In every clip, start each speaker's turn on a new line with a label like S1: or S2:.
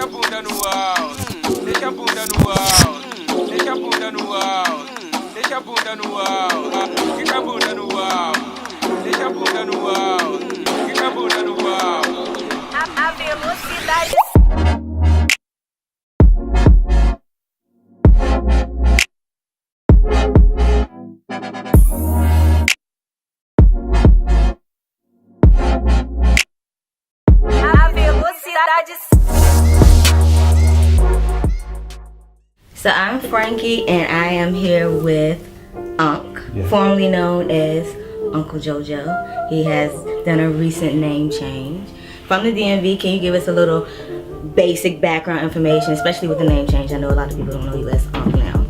S1: a bunda no alto, deixa a bunda no alto, deixa a bunda no alto, deixa a bunda no alto, fica a bunda no alto, deixa a bunda no alto, fica a bunda no alto. A velocidade.
S2: So I'm Frankie, and I am here with formerly known as Uncle JoJo. He has done a recent name change. From the DMV, can you give us a little basic background information, especially with the name change? I know a lot of people don't know you as Uncle now.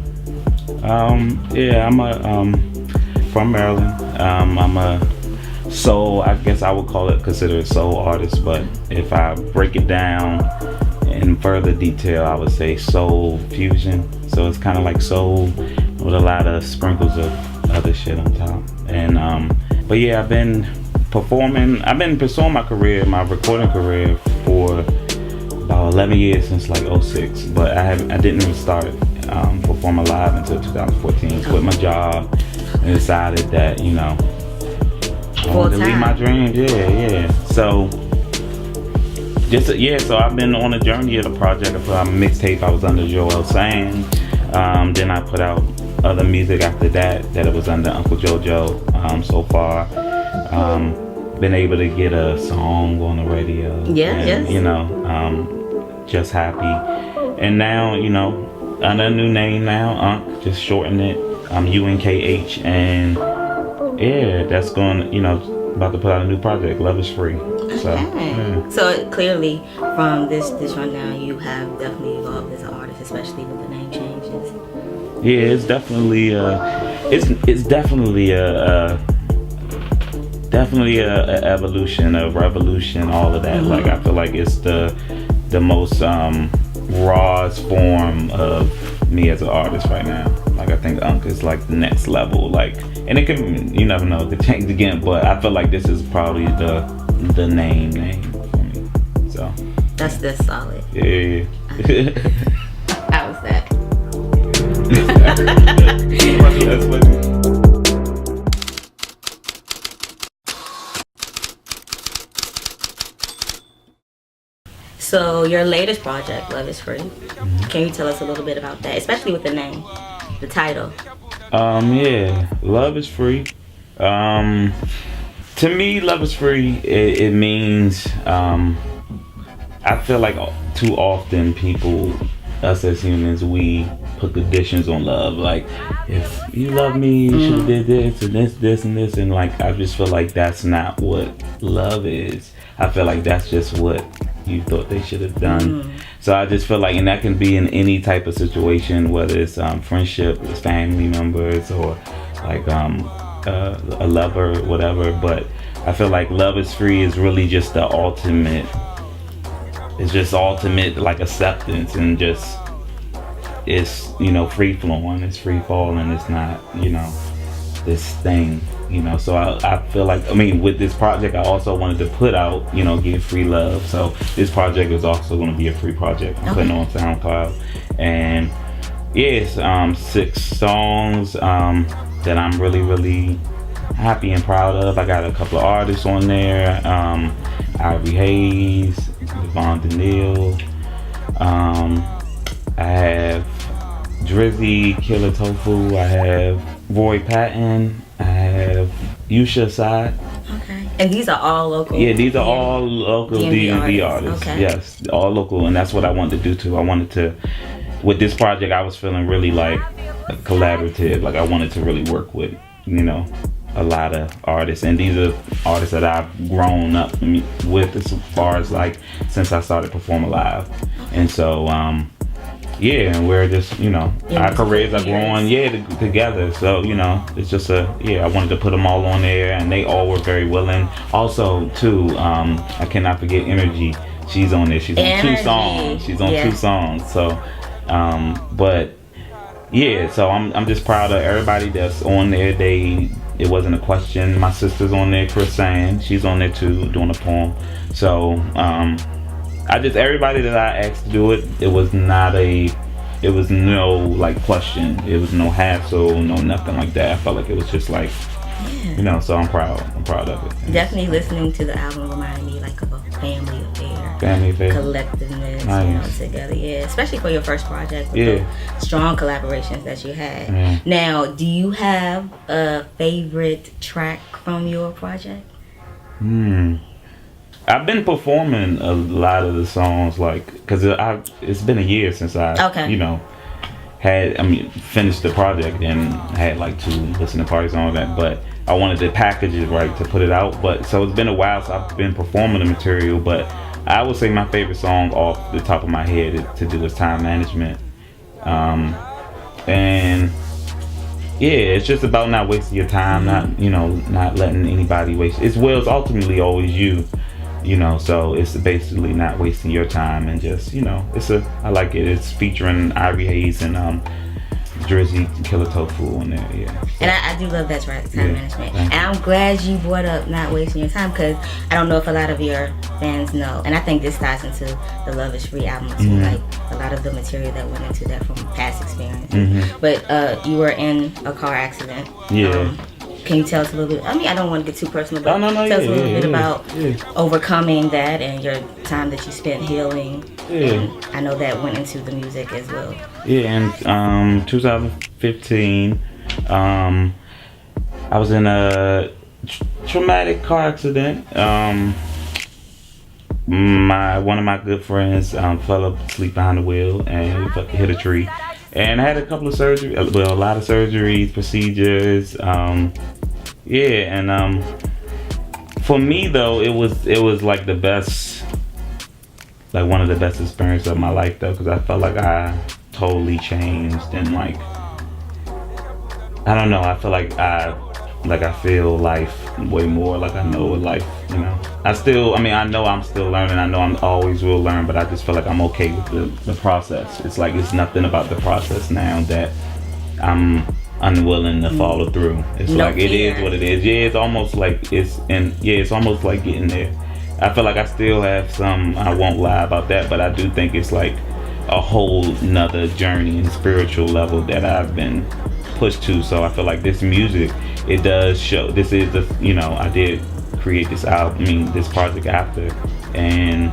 S3: I'm from Maryland. I'm a soul, I guess I would consider it soul artist, but if I break it down in further detail, I would say soul fusion. So it's kind of like soul with a lot of sprinkles of other shit on top. And but yeah, I've been pursuing my career, my recording career for about 11 years, since like 06. But I didn't even start performing live until 2014. Quit my job and decided that, you know, I wanted to leave my dreams. Yeah. So so I've been on a journey of the project. I put out a mixtape. I was under Joel Sang. Then I put out other music after that it was under Uncle JoJo. So far, been able to get a song on the radio.
S2: Yes.
S3: You know, just happy. And now, you know, under a new name now, just shorten it. I'm UNKH, and yeah, that's going. You know, about to put out a new project. Love is Free. So, yeah.
S2: So clearly, from this rundown, you have definitely evolved as an artist, especially with the name changes.
S3: Yeah, it's definitely definitely a evolution, a revolution, all of that. Mm-hmm. Like I feel like it's the most rawest form of me as an artist right now. Like I think Unk is like the next level. Like, and it can, you never know, it could change again. But I feel like this is probably the name for me. So
S2: that's solid.
S3: Yeah.
S2: How was that?
S3: That's funny.
S2: So your latest project, Love is Free. Can you tell us a little bit about that, especially with the name, the title?
S3: Yeah, Love is Free. To me, Love is Free, it means, I feel like too often people, us as humans, we put conditions on love. Like, if you love me, you should have did this and this and this. And like, I just feel like that's not what love is. I feel like that's just what you thought they should have done. So I just feel like, and that can be in any type of situation, whether it's friendship with family members or like a lover, whatever. But I feel like Love is Free is really just the ultimate. It's just ultimate like acceptance, and just it's, you know, free flowing. It's free falling. It's not, you know, this thing. You know, so I feel like, I mean, with this project, I also wanted to put out, you know, give free love. So this project is also going to be a free project. I'm putting on SoundCloud, and yeah, it's 6 songs that I'm really, really happy and proud of. I got a couple of artists on there, Ivory Hayes, Devon Daniel. I have Drizzy, Killer Tofu. I have Roy Patton. I have Yusha Side.
S2: Okay. And these are all local?
S3: Yeah, these are all local DMV artists.
S2: Okay.
S3: Yes, all local, and that's what I wanted to do too. I wanted to, with this project, I was feeling really like collaborative. Like I wanted to really work with, you know, a lot of artists, and these are artists that I've grown up with as far as like since I started performing live. And so yeah, and we're just, you know, our careers are growing, together. So, you know, it's just I wanted to put them all on there, and they all were very willing. Also, too, I cannot forget Energy. She's on there. She's on 2 songs. She's on 2 songs. So, but yeah, so I'm just proud of everybody that's on there. It wasn't a question. My sister's on there, Chris Sand. She's on there too, doing a poem. So, everybody that I asked to do it, it was no like question. It was no hassle, no nothing like that. I felt like it was just like, you know, so I'm proud of it.
S2: Definitely listening to the album reminded me like of a family affair. Collectiveness,
S3: nice.
S2: You know, together. Yeah, especially for your first project with the strong collaborations that you had.
S3: Yeah.
S2: Now, do you have a favorite track from your project?
S3: I've been performing a lot of the songs, like, because it's been a year since I, you know, finished the project and had like 2 listening parties and all that, but I wanted to package it right to put it out. But so it's been a while, so I've been performing the material, but I would say my favorite song off the top of my head to do is Time Management. And yeah, it's just about not wasting your time, not letting anybody waste. It's ultimately always you. You know, so it's basically not wasting your time, and just, you know, I like it. It's featuring Ivory Hayes and Drizzy Killer Tofu in there, yeah.
S2: And I do love that track, Time Management. And I'm glad you brought up not wasting your time, because I don't know if a lot of your fans know, and I think this ties into the Love Is Free album too, like a lot of the material that went into that from past experience. But you were in a car accident.
S3: Yeah.
S2: Can you tell us a little bit? I mean, I don't want to get too personal, but tell us a little bit about overcoming that and your time that you spent healing. And I know that went into the music as well.
S3: Yeah, in 2015, I was in a traumatic car accident. One of my good friends fell asleep behind the wheel and hit a tree. And I had a couple of surgeries, a lot of surgeries, procedures. For me though, it was like the best, like one of the best experiences of my life though, because I felt like I totally changed, and like, I don't know, I feel like I feel life way more, like I know what life, you know. I know I'm still learning, I know I'm always will learn, but I just feel like I'm okay with the process. It's like, it's nothing about the process now that I'm unwilling to follow through. It's like, it is what it is. Yeah, it's almost like it's almost like getting there. I feel like I still have some, I won't lie about that, but I do think it's like a whole nother journey and spiritual level that I've been pushed to. So I feel like this music, it does show. This is the, you know, I did create this album, this project after, and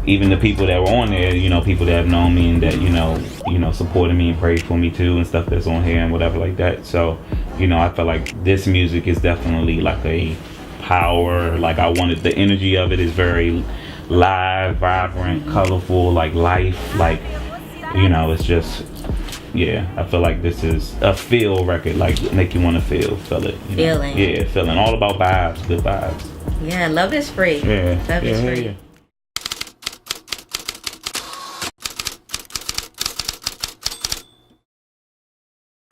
S3: even the people that were on there, you know, people that have known me and that, you know, supported me and prayed for me too and stuff that's on here and whatever like that. So, you know, I feel like this music is definitely like a power, like I wanted, the energy of it is very live, vibrant, colorful, like life, like, you know, it's just, yeah, I feel like this is a feel record, like make you want to feel it, you know?
S2: Feeling.
S3: Yeah, feeling, all about vibes, good vibes.
S2: Yeah, love is free.
S3: Yeah,
S2: love is free.
S3: Yeah.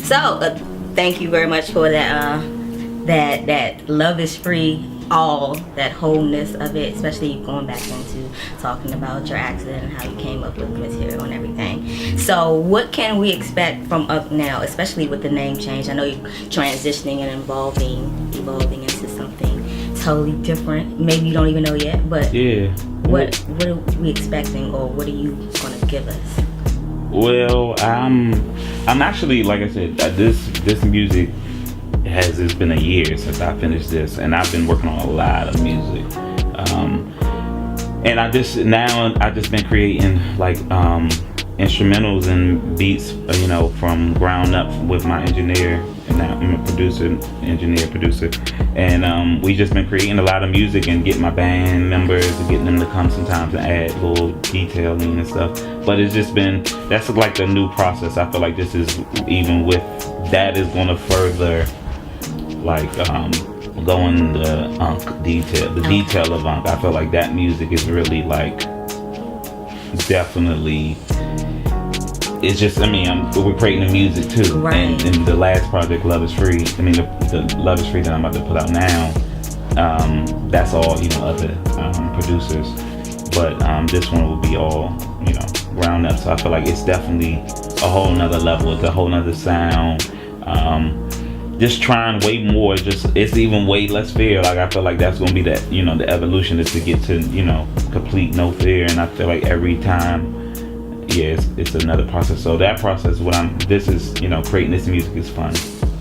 S2: So, thank you very much for that. That love is free, all that wholeness of it, especially going back into talking about your accident and how you came up with the material and everything. So, what can we expect from Up now, especially with the name change? I know you're transitioning and evolving into something totally different. Maybe you don't even know yet, but
S3: yeah.
S2: What are we expecting, or what are you gonna give us?
S3: Well, I'm actually, like I said, this music it's been a year since I finished this, and I've been working on a lot of music. And I just been creating like instrumentals and beats, you know, from ground up with my engineer, and now I'm a producer, and we just been creating a lot of music and getting my band members and getting them to come sometimes and add little detailing and stuff. But it's just been, that's like the new process. I feel like this is, even with that, is going to further like going the detail of Unk. I feel like that music is really like definitely, it's just, we're creating the music too,
S2: right.
S3: And the last project, Love Is Free, the Love Is Free that I'm about to put out now, that's all, you know, other producers, but this one will be all, you know, ground up. So I feel like it's definitely a whole nother level, it's a whole nother sound. just trying way more. Just it's even way less fear. Like I feel like that's gonna be that, you know, the evolution is to get to, you know, complete no fear. And I feel like every time, yeah, it's another process. So that process, you know, creating this music is fun.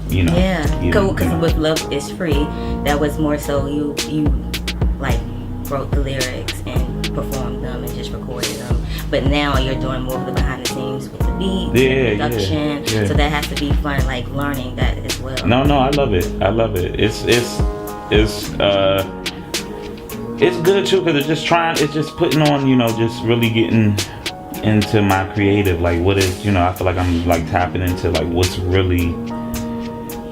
S3: You know.
S2: Yeah, because with Love Is Free, that was more so you like wrote the lyrics and performed them and just recorded them. But now you're doing more of the behind the scenes with the beats, and production. Yeah. So that has to be fun, like learning that as well.
S3: No, I love it. It's good too, because it's just putting on, you know, just really getting into my creative, like what is, you know, I feel like I'm like tapping into like what's really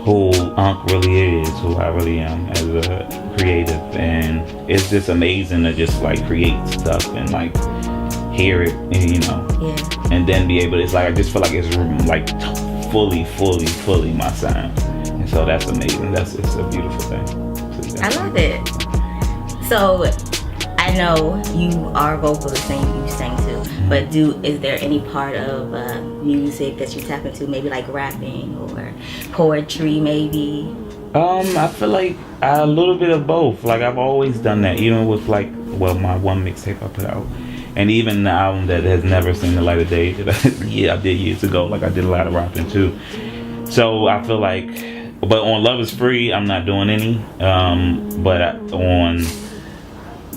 S3: who Unc really is, who I really am as a creative. And it's just amazing to just like create stuff and like hear it, and, you know, and then be able to, it's like I just feel like it's like fully my sound. And so that's amazing. It's a beautiful thing. So
S2: I love it. So I know you are vocalist and you sing too, but is there any part of music that you tap into, maybe like rapping or poetry maybe?
S3: I feel like a little bit of both. Like I've always done that, even with like, well, my one mixtape I put out, and even the album that has never seen the light of day that I did years ago. Like I did a lot of rapping too. So I feel like, but on Love Is Free, I'm not doing any. But on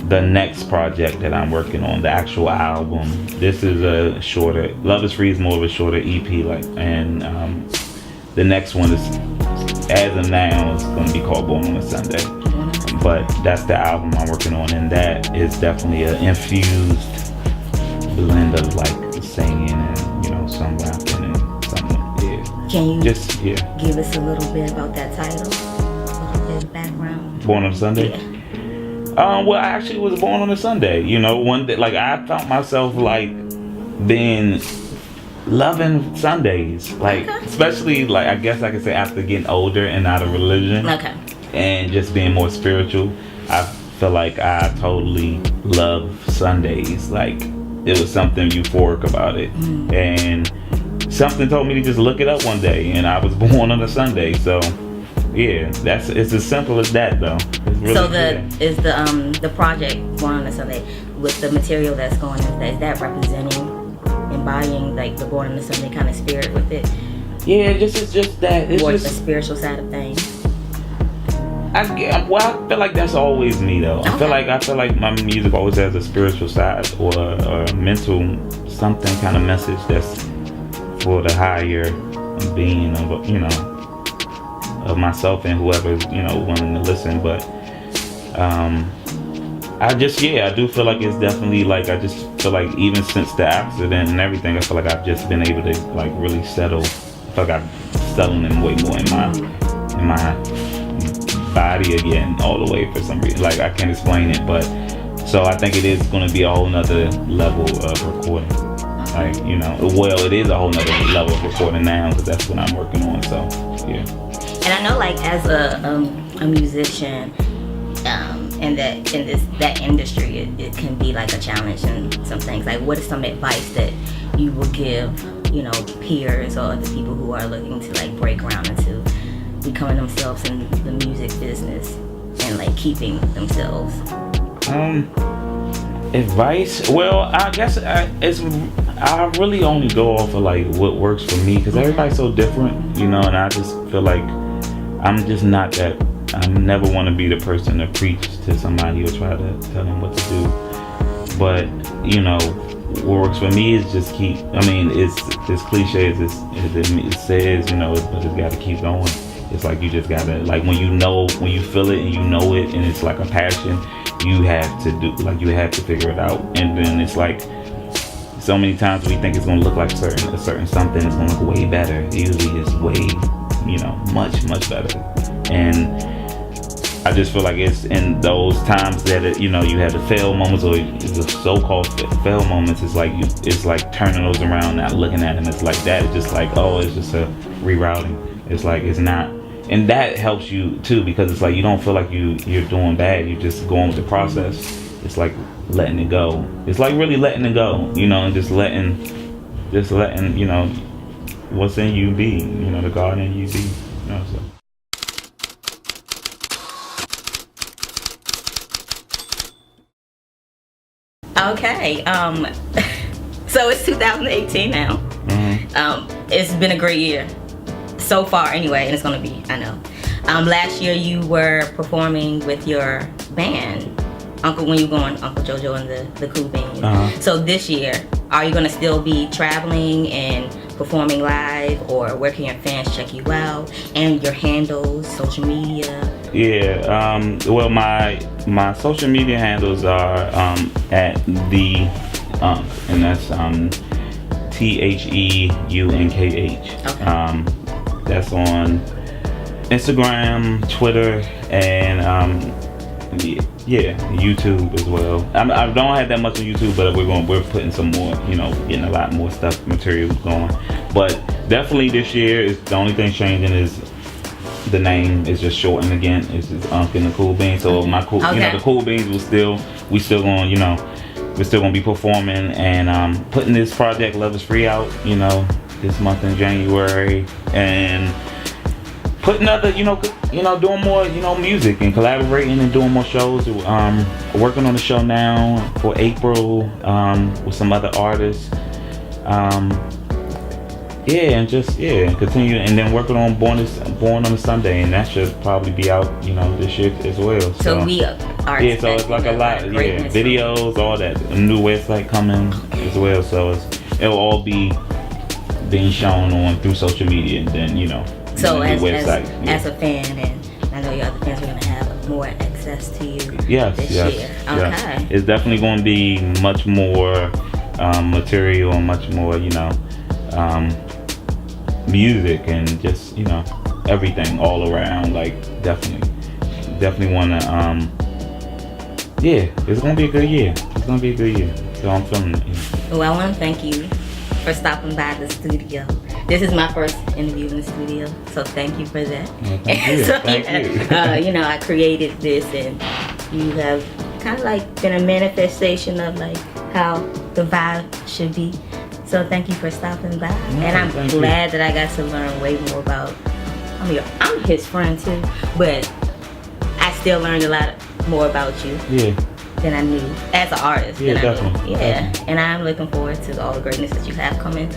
S3: the next project that I'm working on, the actual album, this is a shorter. Love Is Free is more of a shorter EP, like, and the next one is, as of now, it's going to be called Born on a Sunday. But that's the album I'm working on, and that is definitely an infused blend of like singing and, you know, some rapping and something. Yeah.
S2: Can you give us a little bit about that title? A little bit of background.
S3: Born on a Sunday.
S2: Yeah.
S3: Well, I actually was born on a Sunday. You know, one day, like I found myself like loving Sundays, like especially like I guess I could say after getting older and out of religion, and just being more spiritual. I feel like I totally love Sundays. Like it was something euphoric about it, and something told me to just look it up one day, and I was born on a Sunday. So yeah, it's as simple as that, though. Really,
S2: so is the project Born on a Sunday with the material that's going in, is that representing, embodying like the Born on a Sunday kind of spirit with it?
S3: Yeah, it's just that. It's
S2: or
S3: just
S2: the spiritual side of things.
S3: I feel like that's always me though. I feel like my music always has a spiritual side or a mental something kind of message that's for the higher being of, you know, of myself and whoever's, you know, wanting to listen. But I do feel like it's definitely like, I just feel like even since the accident and everything, I feel like I've just been able to like really settle. I feel like I'm settling in way more in my body again, all the way for some reason. Like I can't explain it, but so I think it is going to be a whole nother level of recording. Like, you know, well, it is a whole nother level of recording now because that's what I'm working on. So yeah.
S2: And I know, like, as a musician, in that industry, it can be like a challenge and some things. Like, what is some advice that you would give, you know, peers or other people who are looking to like break ground into becoming themselves in the music business and like keeping themselves?
S3: Advice? Well, I guess I really only go off of like what works for me because everybody's so different, you know, and I just feel like I'm just not that. I never want to be the person to preach to somebody or try to tell them what to do. But, you know, what works for me is just keep, I mean, it's as cliche as it says, you know, but it's got to keep going. It's like you just got to, like when you feel it and you know it and it's like a passion, you have to figure it out. And then it's like, so many times we think it's going to look like a certain something, it's going to look way better. Usually it's way, you know, much better. And I just feel like it's in those times that you know, you have the fail moments or the so-called fail moments. It's like turning those around, not looking at them. It's like that. It's just like, oh, it's just a rerouting. It's like it's not, and that helps you too because it's like you don't feel like you're doing bad. You're just going with the process. It's like letting it go. It's like really letting it go, you know, and just letting you know what's in you be, you know, the God in you be, you know. So.
S2: Okay. So it's 2018 now. It's been a great year so far, anyway, and it's gonna be. I know. Last year you were performing with your band, when you were going Uncle JoJo and the Cool Beans. So this year, are you gonna still be traveling and performing live, or where can your fans check you out, and your handles, social media?
S3: Yeah. Well, my social media handles are at the and that's THEUNKH.
S2: Okay.
S3: That's on Instagram, Twitter, and YouTube as well. I don't have that much on YouTube, but we're putting some more, getting a lot more material going. But definitely this year is the only thing changing is the name is just shortened again. It's just Unc and the Cool Beans. So the Cool Beans we're still gonna be performing and putting this project Love Is Free out, this month in January, and putting other, doing more, music and collaborating and doing more shows. Working on a show now for April with some other artists. And continue, and then working on Born on a Sunday, and that should probably be out, this year as well.
S2: So we are.
S3: So it's like a lot, videos, all that. A new website coming as well, so it'll all be being shown on through social media, and then
S2: So
S3: the
S2: as
S3: website.
S2: As a fan, and I know your other fans are gonna have more access to you this year.
S3: Yes.
S2: Okay.
S3: It's definitely going to be much more material and much more, music and just everything all around. Like definitely want to. It's gonna be a good year. So I'm feeling it.
S2: Well, I want to thank you for stopping by the studio. This is my first interview in the studio, so thank you for that.
S3: Well, thank you.
S2: Thank you. I created this, and you have kind of like been a manifestation of like how the vibe should be. So thank you for stopping by, and I'm glad that I got to learn way more about. I'm his friend too, but I still learned a lot more about you. Than I knew as an artist.
S3: Definitely.
S2: And I'm looking forward to all the greatness that you have coming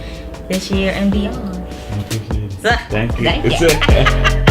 S2: this year and beyond.
S3: I appreciate it.
S2: So,
S3: Thank you.
S2: Thank you.